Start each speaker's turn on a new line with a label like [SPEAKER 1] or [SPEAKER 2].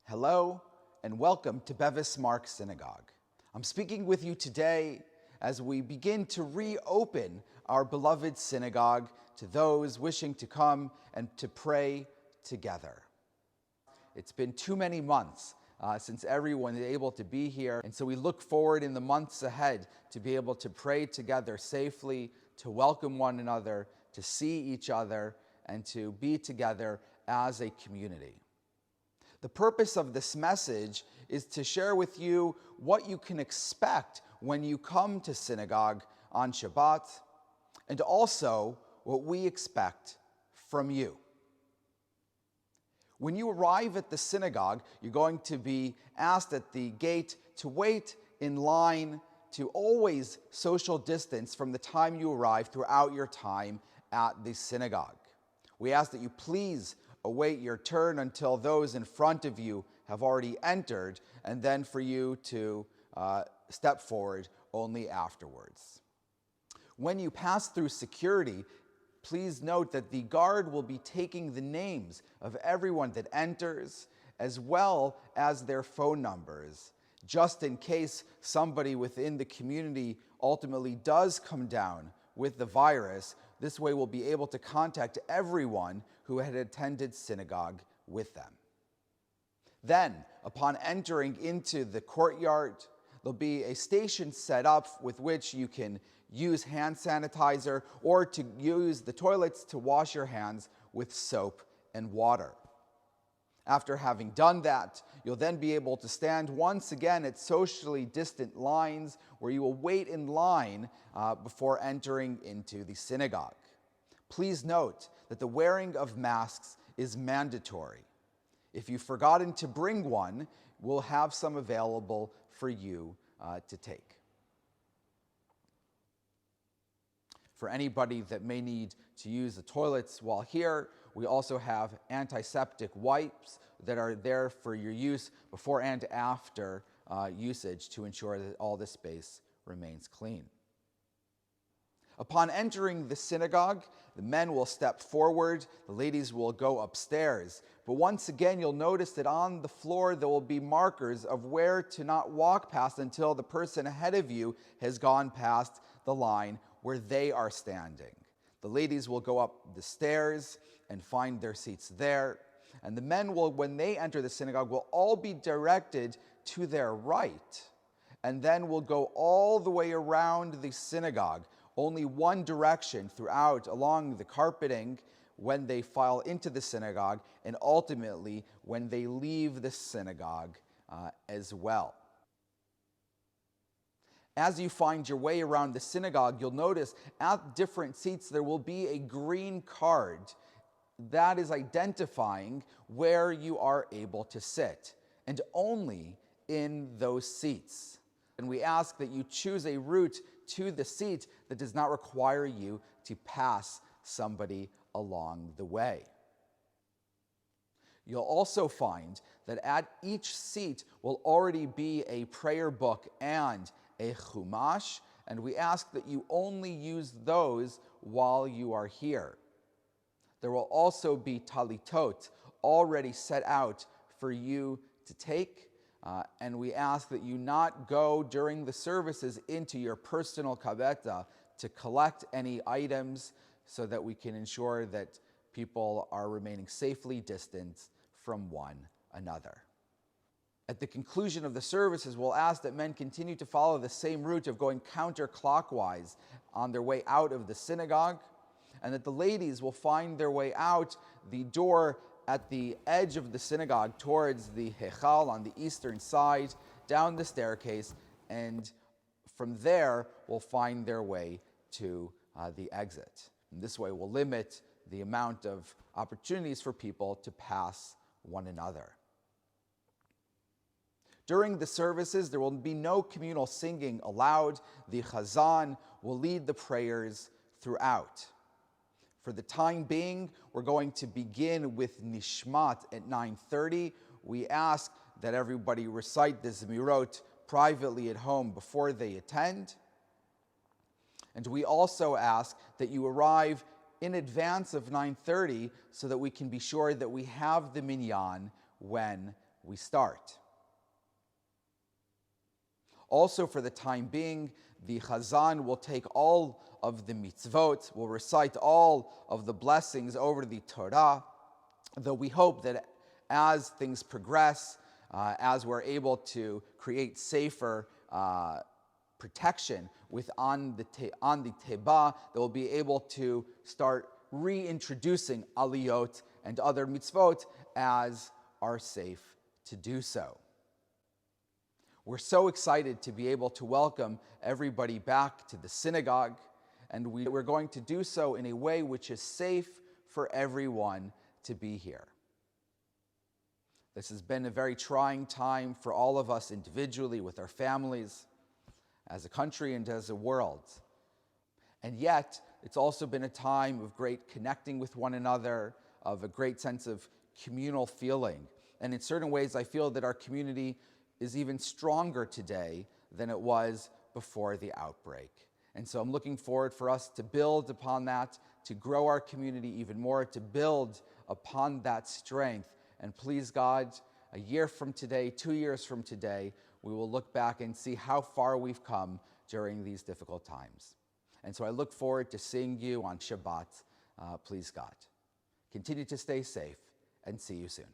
[SPEAKER 1] Hello and welcome to Bevis Marks Synagogue. I'm speaking with you today as we begin to reopen our beloved synagogue to those wishing to come and to pray together. It's been too many months since everyone is able to be here, and so we look forward in the months ahead to be able to pray together safely, to welcome one another, to see each other, and to be together as a community. The purpose of this message is to share with you what you can expect when you come to synagogue on Shabbat, and also what we expect from you. When you arrive at the synagogue, you're going to be asked at the gate to wait in line, to always social distance from the time you arrive throughout your time at the synagogue. We ask that you please await your turn until those in front of you have already entered, and then for you to step forward only afterwards. When you pass through security, please note that the guard will be taking the names of everyone that enters, as well as their phone numbers, just in case somebody within the community ultimately does come down with the virus. This way we'll be able to contact everyone who had attended synagogue with them. Then, upon entering into the courtyard, there'll be a station set up with which you can use hand sanitizer or to use the toilets to wash your hands with soap and water. After having done that, you'll then be able to stand once again at socially distant lines where you will wait in line before entering into the synagogue. Please note that the wearing of masks is mandatory. If you've forgotten to bring one, we'll have some available for you to take. For anybody that may need to use the toilets while here, we also have antiseptic wipes that are there for your use before and after usage to ensure that all the space remains clean. Upon entering the synagogue, the men will step forward, the ladies will go upstairs. But once again, you'll notice that on the floor there will be markers of where to not walk past until the person ahead of you has gone past the line where they are standing. The ladies will go up the stairs and find their seats there. And the men will, when they enter the synagogue, will all be directed to their right, and then will go all the way around the synagogue, only one direction throughout along the carpeting when they file into the synagogue, and ultimately when they leave the synagogue as well. As you find your way around the synagogue, you'll notice at different seats there will be a green card that is identifying where you are able to sit, and only in those seats. And we ask that you choose a route to the seat that does not require you to pass somebody along the way. You'll also find that at each seat will already be a prayer book and a chumash, and we ask that you only use those while you are here. There will also be talitot already set out for you to take, and we ask that you not go during the services into your personal kabeta to collect any items so that we can ensure that people are remaining safely distant from one another. At the conclusion of the services, we'll ask that men continue to follow the same route of going counterclockwise on their way out of the synagogue, and that the ladies will find their way out the door at the edge of the synagogue towards the Hechal on the eastern side, down the staircase, and from there will find their way to the exit. And this way will limit the amount of opportunities for people to pass one another. During the services, there will be no communal singing allowed. The Chazan will lead the prayers throughout. For the time being, we're going to begin with Nishmat at 9:30. We ask that everybody recite the Zemirot privately at home before they attend. And we also ask that you arrive in advance of 9:30 so that we can be sure that we have the minyan when we start. Also, for the time being, the Chazan will take all of the mitzvot, will recite all of the blessings over the Torah, though we hope that as things progress, as we're able to create safer protection on the Teba, that we'll be able to start reintroducing aliyot and other mitzvot as are safe to do so. We're so excited to be able to welcome everybody back to the synagogue, and we're going to do so in a way which is safe for everyone to be here. This has been a very trying time for all of us individually, with our families, as a country, and as a world. And yet, it's also been a time of great connecting with one another, of a great sense of communal feeling. And in certain ways, I feel that our community is even stronger today than it was before the outbreak. And so I'm looking forward for us to build upon that, to grow our community even more, to build upon that strength. And please God, a year from today, 2 years from today, we will look back and see how far we've come during these difficult times. And so I look forward to seeing you on Shabbat, please God. Continue to stay safe, and see you soon.